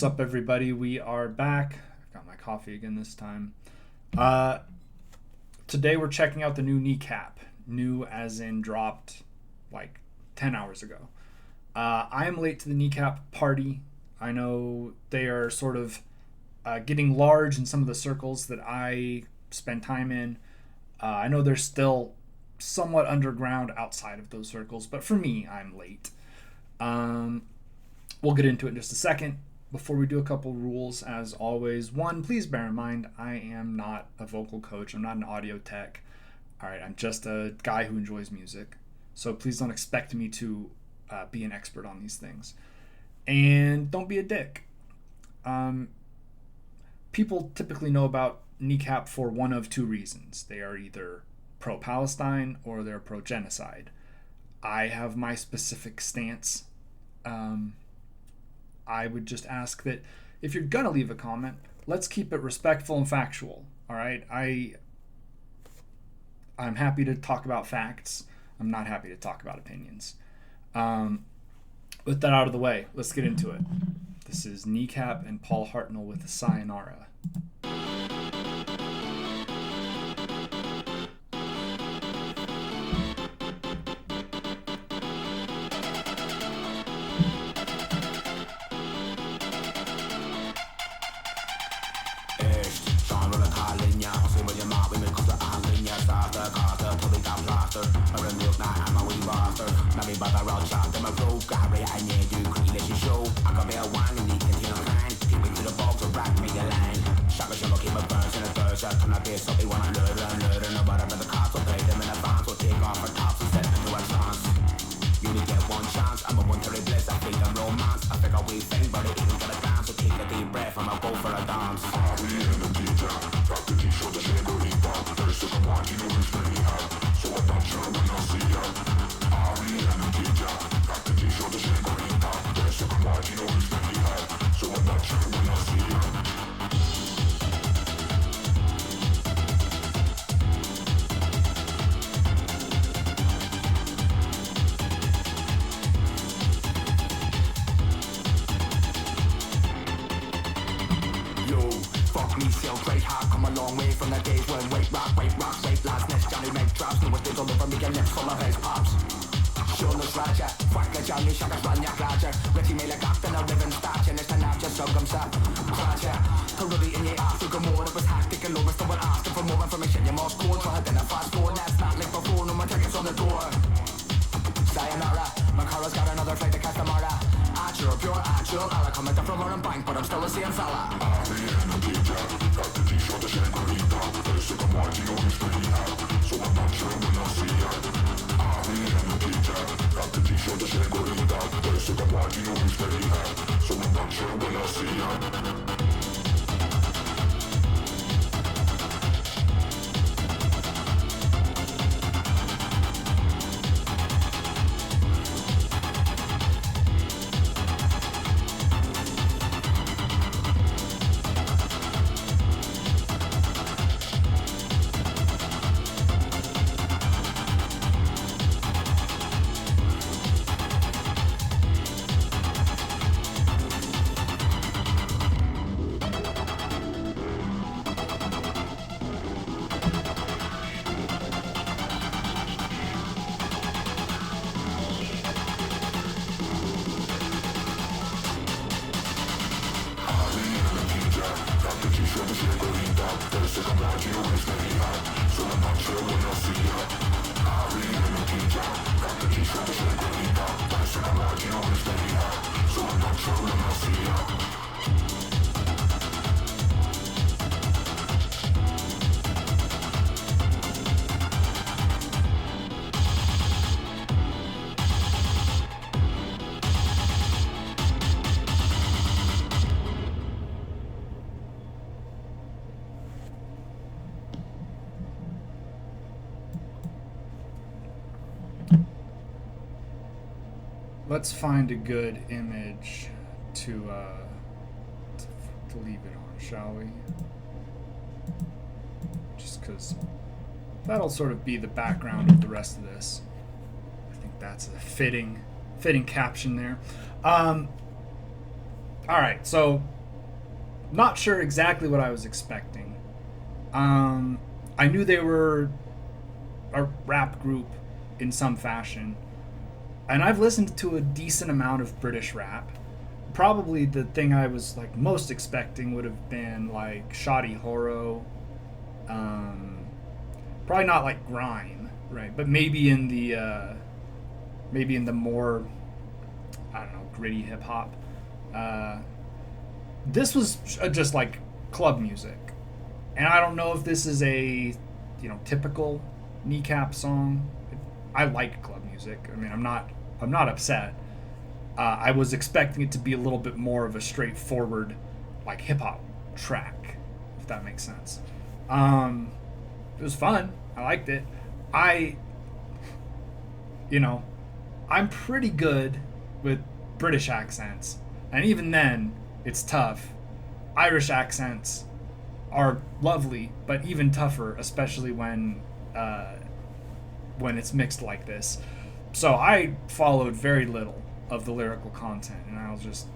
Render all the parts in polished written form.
What's up, everybody? We are back. I've got my coffee again this time. Uh, Today we're checking out the new KNEECAP. New as in dropped like 10 hours ago. I am late to the KNEECAP party. I know they are sort of getting large in some of the circles that I spend time in. I know they're still somewhat underground outside of those circles, but for me, I'm late. We'll get into it in just a second. Before we do, a couple rules, as always. One, please bear in mind, I am not a vocal coach. I'm not an audio tech. All right, I'm just a guy who enjoys music. So please don't expect me to be an expert on these things. And don't be a dick. People typically know about KNEECAP for one of two reasons. They are either pro-Palestine or they're pro-genocide. I have my specific stance. I would just ask that if you're gonna leave a comment, let's keep it respectful and factual. All right, I'm happy to talk about facts. I'm not happy to talk about opinions. With that out of the way, let's get into it. This is KNEECAP and Paul HARTNOLL with SAYŌNARA. Let's find a good image to leave it on, shall we? Just because that'll sort of be the background of the rest of this. I think that's a fitting caption there. All right, so not sure exactly what I was expecting. I knew they were a rap group in some fashion, and I've listened to a decent amount of British rap. Probably the thing I was like most expecting would have been like Shoddy Horo, um, probably not like grime, right? But maybe in the more, I don't know, gritty hip hop. Uh, this was just like club music, and I don't know if this is a typical kneecap song. I like club music. I mean, I'm not upset. I was expecting it to be a little bit more of a straightforward, like hip hop track, if that makes sense. Um, it was fun. I liked it. I, you know, I'm pretty good with British accents, and even then, it's tough. Irish accents are lovely, but even tougher, especially uh, when it's mixed like this. So I followed very little of the lyrical content, and I'll just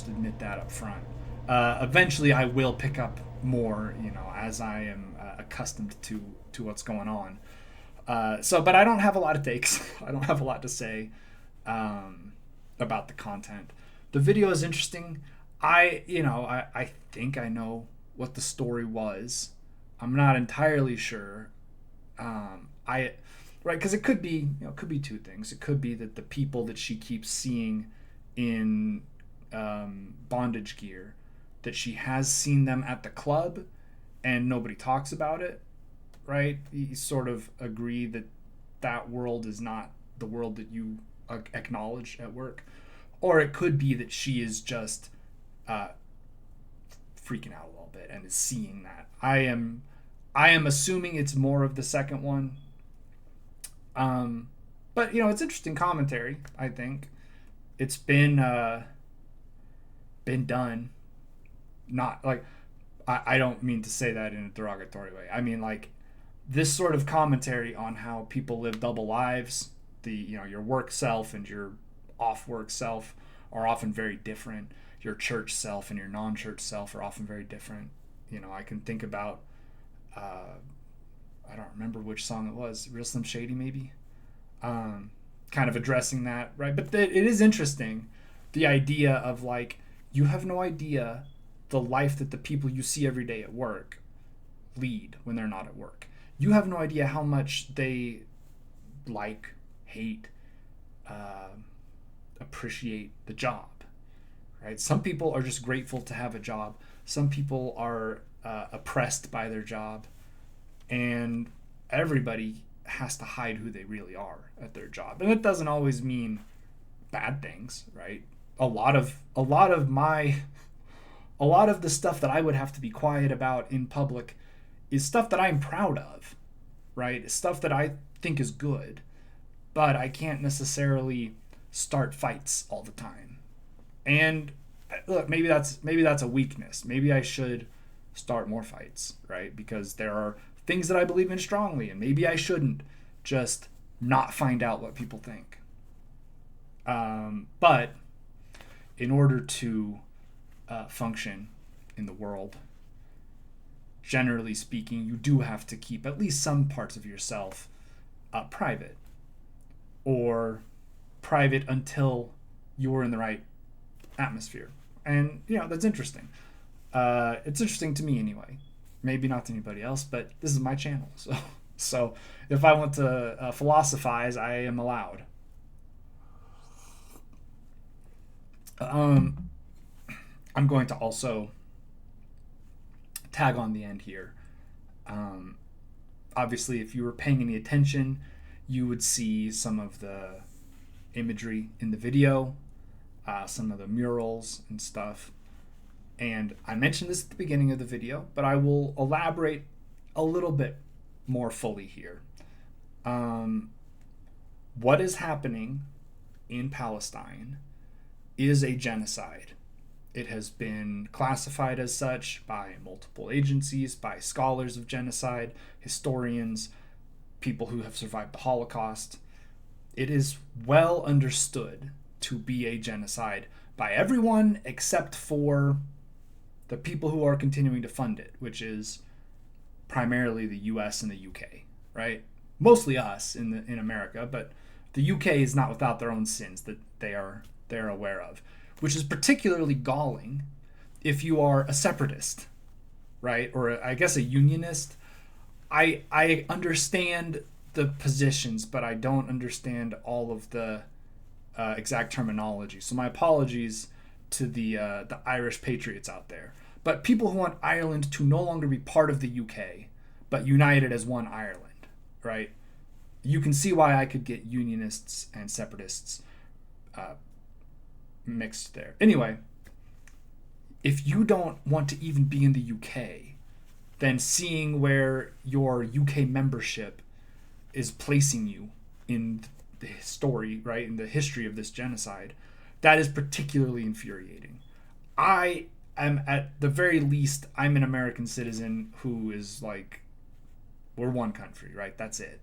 admit that up front. Eventually, I will pick up more, as I am accustomed to what's going on. But I don't have a lot of takes. I don't have a lot to say about the content. The video is interesting. I think I know what the story was. I'm not entirely sure. I Right, because it could be two things. It could be that the people that she keeps seeing in bondage gear, that she has seen them at the club, and nobody talks about it. Right, you sort of agree that that world is not the world that you acknowledge at work, or it could be that she is just uh, freaking out a little bit and is seeing that. I am assuming it's more of the second one. Um, but it's interesting commentary. I think it's been done. Not like I don't mean to say that in a derogatory way. I mean like this sort of commentary on how people live double lives. Your work self and your off work self are often very different. Your church self and your non-church self are often very different. I can think about I don't remember which song it was. Real Slim Shady, maybe. Kind of addressing that, right? But it is interesting, the idea of like you have no idea the life that the people you see every day at work lead when they're not at work. You have no idea how much they like, hate, uh, appreciate the job, right? Some people are just grateful to have a job. Some people are oppressed by their job, and everybody has to hide who they really are at their job. And it doesn't always mean bad things, right? A lot of the stuff that I would have to be quiet about in public is stuff that I'm proud of, right? It's stuff that I think is good, but I can't necessarily start fights all the time. And look, maybe that's a weakness. Maybe I should start more fights, right? Because there are things that I believe in strongly, and maybe I shouldn't just not find out what people think. But in order to function in the world, generally speaking, you do have to keep at least some parts of yourself private, or private until you're in the right atmosphere. And, that's interesting. It's interesting to me anyway. Maybe not to anybody else, but this is my channel. So if I want to philosophize, I am allowed. I'm going to also tag on the end here. Obviously, if you were paying any attention, you would see some of the imagery in the video, some of the murals and stuff. And I mentioned this at the beginning of the video, but I will elaborate a little bit more fully here. What is happening in Palestine is a genocide. It has been classified as such by multiple agencies, by scholars of genocide, historians, people who have survived the Holocaust. It is well understood to be a genocide by everyone except for the people who are continuing to fund it, which is primarily the US and the UK, right? Mostly us in America, but the UK is not without their own sins that they're aware of, which is particularly galling if you are a separatist, right? Or I guess a unionist. I understand the positions, but I don't understand all of the exact terminology. So my apologies to the Irish patriots out there. But people who want Ireland to no longer be part of the UK, but united as one Ireland, right? You can see why I could get unionists and separatists mixed there. Anyway, if you don't want to even be in the UK, then seeing where your UK membership is placing you in the story, right, in the history of this genocide, that is particularly infuriating. I am, at the very least, I'm an American citizen who is like, we're one country, right? That's it.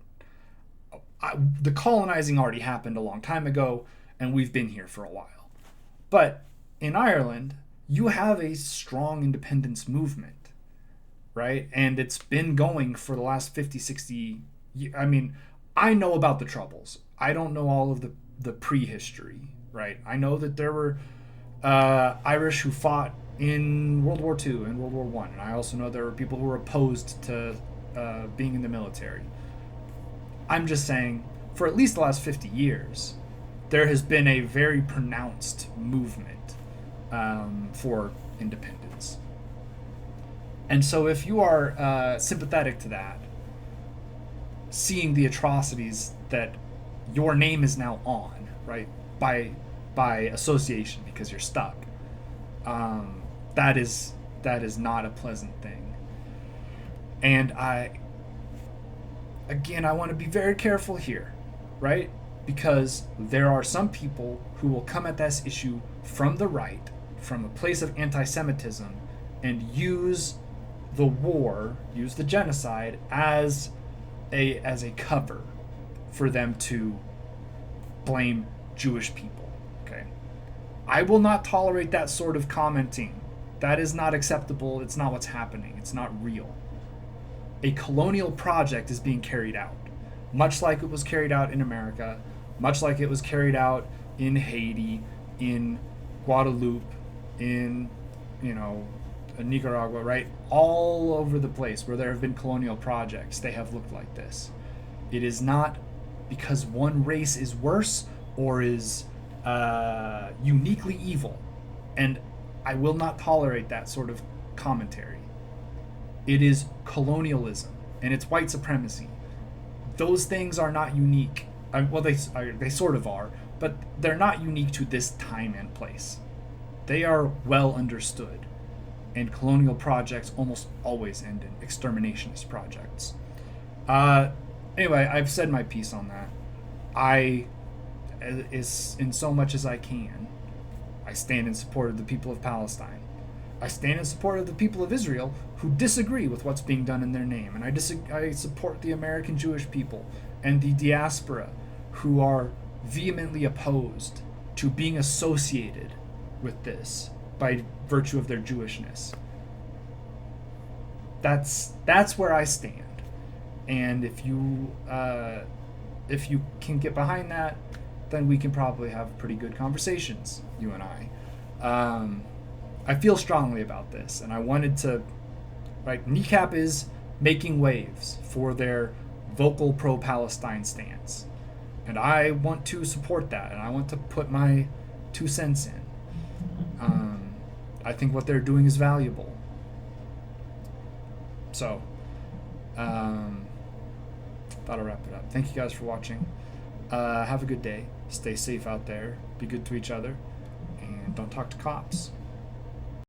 The colonizing already happened a long time ago, and we've been here for a while. But in Ireland, you have a strong independence movement, right? And it's been going for the last 50, 60 years. I mean, I know about the Troubles. I don't know all of the prehistory, right? I know that there were Irish who fought in World War II and World War I. And I also know there were people who were opposed to being in the military. I'm just saying, for at least the last 50 years, there has been a very pronounced movement for independence. And so if you are sympathetic to that, seeing the atrocities that your name is now on, right, by association because you're stuck, that is not a pleasant thing. And I want to be very careful here, right? Because there are some people who will come at this issue from the right, from a place of anti-Semitism, and use the war, use the genocide as a cover for them to blame Jewish people. Okay, I will not tolerate that sort of commenting. That is not acceptable. It's not what's happening. It's not real. A colonial project is being carried out, much like it was carried out in America, much like it was carried out in Haiti, in Guadeloupe, in, Nicaragua, right? All over the place where there have been colonial projects, they have looked like this. It is not because one race is worse or is uniquely evil. And I will not tolerate that sort of commentary. It is colonialism and it's white supremacy. Those things are not unique. Well, they sort of are, but they're not unique to this time and place. They are well understood. And colonial projects almost always end in exterminationist projects. Anyway, I've said my piece on that. In so much as I can, I stand in support of the people of Palestine. I stand in support of the people of Israel who disagree with what's being done in their name. And I support the American Jewish people and the diaspora who are vehemently opposed to being associated with this by virtue of their Jewishness. That's where I stand. And if you can get behind that, then we can probably have pretty good conversations, you and I. I feel strongly about this, and I wanted to, right, KNEECAP is making waves for their vocal pro-Palestine stance. And I want to support that, and I want to put my 2 cents in. I think what they're doing is valuable. So, that'll wrap it up. Thank you guys for watching. Have a good day. Stay safe out there. Be good to each other. And don't talk to cops.